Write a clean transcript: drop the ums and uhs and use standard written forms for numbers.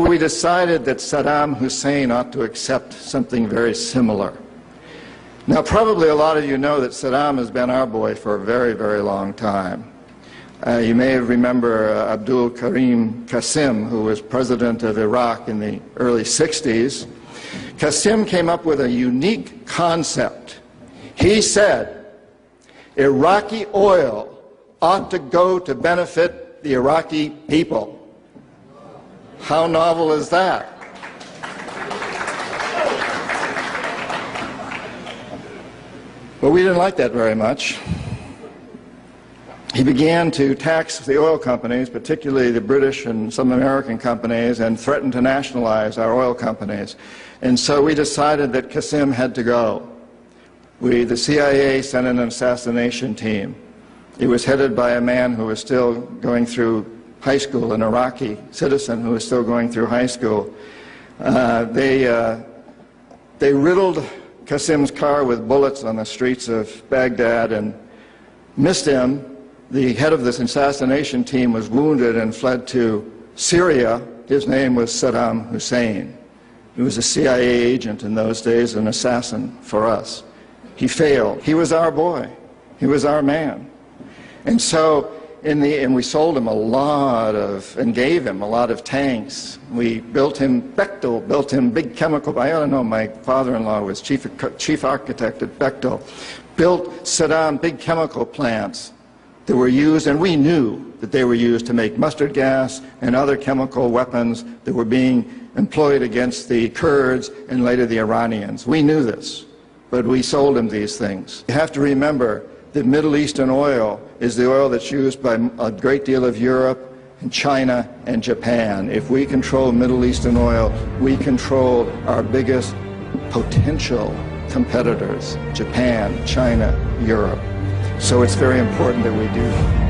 We decided that Saddam Hussein ought to accept something very similar. Now, probably a lot of you know that Saddam has been our boy for a very, very long time. You may remember Abdul Karim Qasim, who was president of Iraq in the early 60s. Qasim came up with a unique concept. He said, Iraqi oil ought to go to benefit the Iraqi people. How novel is that? But we didn't like that very much. He began to tax the oil companies, particularly the British and some American companies, and threatened to nationalize our oil companies. And so we decided that Qasim had to go. The CIA sent an assassination team. It was headed by a man who was still going through high school, an Iraqi citizen who was still going through high school. They riddled Qasim's car with bullets on the streets of Baghdad and missed him. The head of this assassination team was wounded and fled to Syria. His name was Saddam Hussein. He was a CIA agent in those days, an assassin for us. He failed. He was our boy. He was our man. And so, and we sold him a lot of, and gave him a lot of tanks. We built him, Bechtel built him big chemical, I don't know, my father-in-law was chief architect at Bechtel, built Saddam big chemical plants that were used, and we knew that they were used to make mustard gas and other chemical weapons that were being employed against the Kurds and later the Iranians. We knew this, but we sold him these things. You have to remember that Middle Eastern oil is the oil that's used by a great deal of Europe and China and Japan. If we control Middle Eastern oil, we control our biggest potential competitors, Japan, China, Europe. So it's very important that we do that.